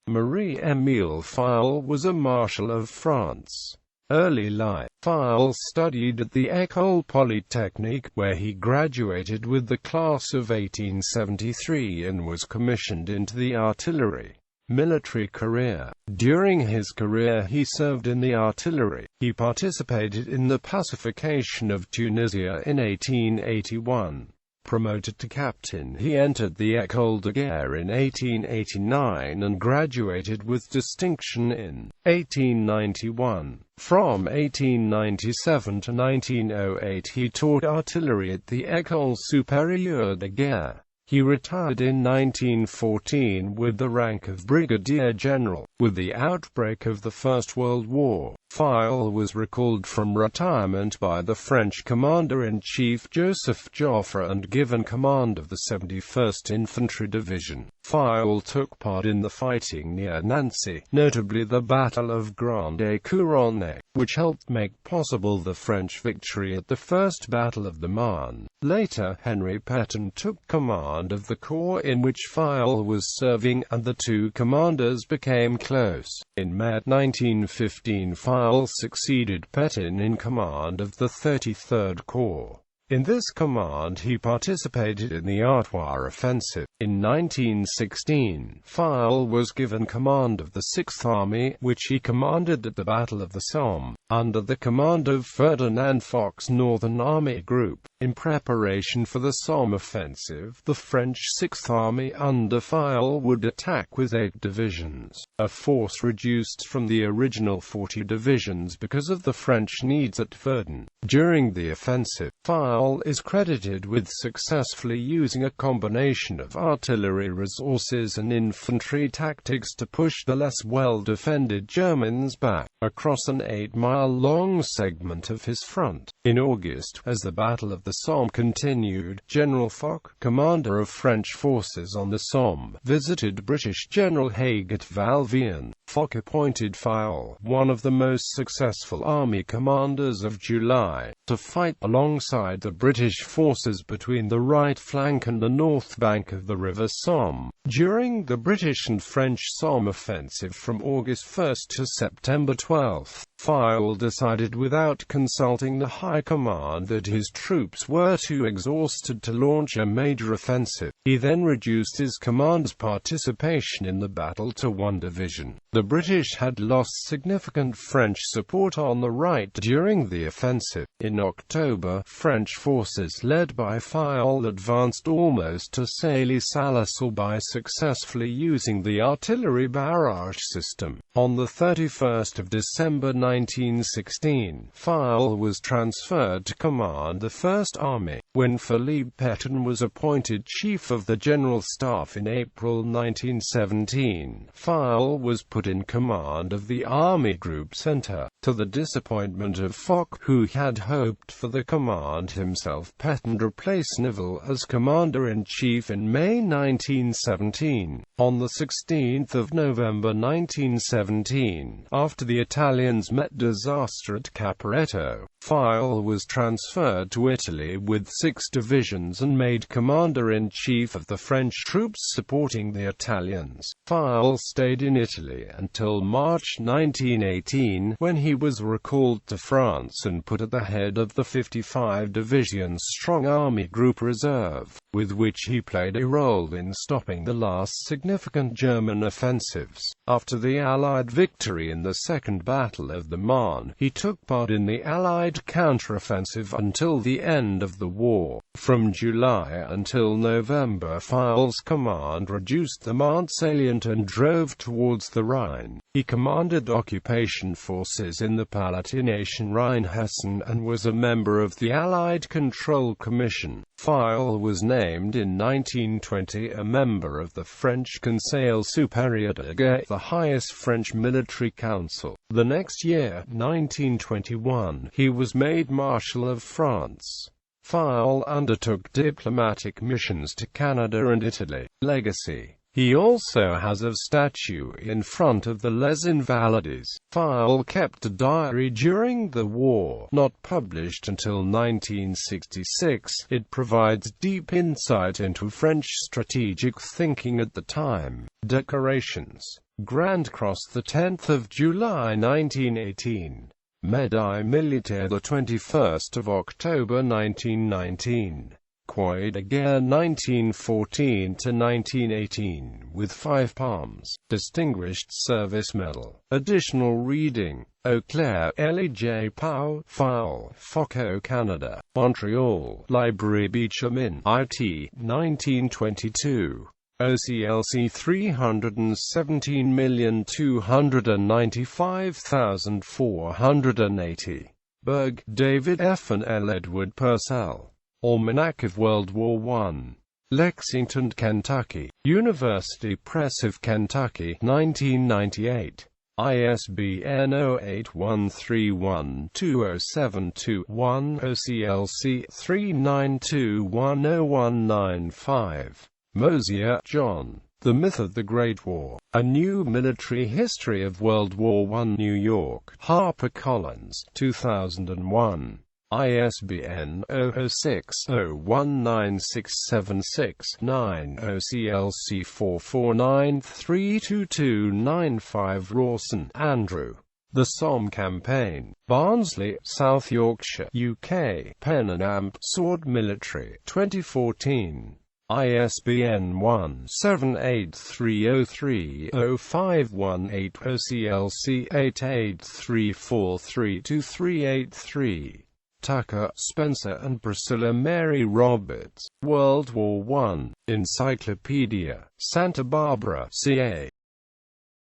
Marie-Émile Fayolle was a Marshal of France. Early life. Fayolle studied at the École Polytechnique, where he graduated with the class of 1873 and was commissioned into the artillery. Military career. During his career he served in the artillery. He participated in the pacification of Tunisia in 1881. Promoted to captain, he entered the École de Guerre in 1889 and graduated with distinction in 1891. From 1897 to 1908 he taught artillery at the École Supérieure de Guerre. He retired in 1914 with the rank of brigadier general. With the outbreak of the First World War, Fayolle was recalled from retirement by the French Commander-in-Chief Joseph Joffre and given command of the 71st Infantry Division. Fayolle took part in the fighting near Nancy, notably the Battle of Grande Couronne, which helped make possible the French victory at the First Battle of the Marne. Later, Henri Pétain took command of the corps in which Fayolle was serving, and the two commanders became close. In May 1915, Fayolle succeeded Pétain in command of the 33rd Corps. In this command he participated in the Artois offensive. In 1916, Fayolle was given command of the 6th Army, which he commanded at the Battle of the Somme, under the command of Ferdinand Foch's Northern Army Group. In preparation for the Somme offensive, the French 6th Army under Fayolle would attack with 8 divisions, a force reduced from the original 40 divisions because of the French needs at Verdun. During the offensive, Fayolle is credited with successfully using a combination of artillery resources and infantry tactics to push the less well-defended Germans back, across an 8-mile-long segment of his front. In August, as the Battle of the Somme continued, General Foch, commander of French forces on the Somme, visited British General Haig at Valvian. Foch appointed Fayolle, one of the most successful army commanders of July, to fight alongside the British forces between the right flank and the north bank of the River Somme. During the British and French Somme offensive from August 1 to September 12, Fayolle decided without consulting the High Command that his troops were too exhausted to launch a major offensive. He then reduced his command's participation in the battle to 1 division. The British had lost significant French support on the right during the offensive. In October, French forces led by Fayolle advanced almost to Sailly-Sallisaw by successfully using the artillery barrage system. On the 31st of December 1916, Fayolle was transferred to command the First Army. When Philippe Pétain was appointed Chief of the General Staff in April 1917, Fayolle was put in command of the Army Group Centre. To the disappointment of Foch, who had hoped for the command himself, Pétain replaced Nivelle as Commander-in-Chief in May 1917. On the 16th of November 1917, after the Italians met disaster at Caporetto, Fayolle was transferred to Italy with 6 divisions and made Commander-in-Chief of the French troops supporting the Italians. Fayolle stayed in Italy until March 1918, when he was recalled to France and put at the head of the 55 division-strong Army Group Reserve, with which he played a role in stopping the last significant German offensives. After the Allied victory in the Second Battle of the Marne, he took part in the Allied counteroffensive until the end of the war. From July until November, Fayolle's command reduced the Marne salient and drove towards the Rhine. He commanded occupation forces in the Palatination Rhine-Hessen and was a member of the Allied Control Commission. Fayolle was named in 1920 a member of the French Conseil supérieur de guerre, the highest French military council. The next year, 1921, he was made Marshal of France. Fayolle undertook diplomatic missions to Canada and Italy. Legacy. He also has a statue in front of the Les Invalides. Fayolle kept a diary during the war, not published until 1966. It provides deep insight into French strategic thinking at the time. Decorations. Grand Cross, the 10th of July 1918. Médaille Militaire, the 21st of October 1919. Croix de Guerre 1914 to 1918 with 5 palms. Distinguished Service Medal. Additional reading: Eau Claire, L. J. Pau, Fayolle, Foco, Canada. Montreal, Librairie Beechamin, IT, 1922. OCLC 317,295,480. Berg, David F. and L. Edward Purcell. Almanac of World War I. Lexington, Kentucky. University Press of Kentucky, 1998. ISBN 0813120721, OCLC 392101995. Mosier, John. The Myth of the Great War. A New Military History of World War I. New York. HarperCollins, 2001. ISBN 006-019676-9, OCLC 44932295. Rawson, Andrew. The Somme Campaign. Barnsley, South Yorkshire, UK. Pen and Amp, Sword Military, 2014. ISBN 1-783030-518, OCLC 8834323883. Tucker, Spencer and Priscilla Mary Roberts. World War I. Encyclopedia. Santa Barbara, CA.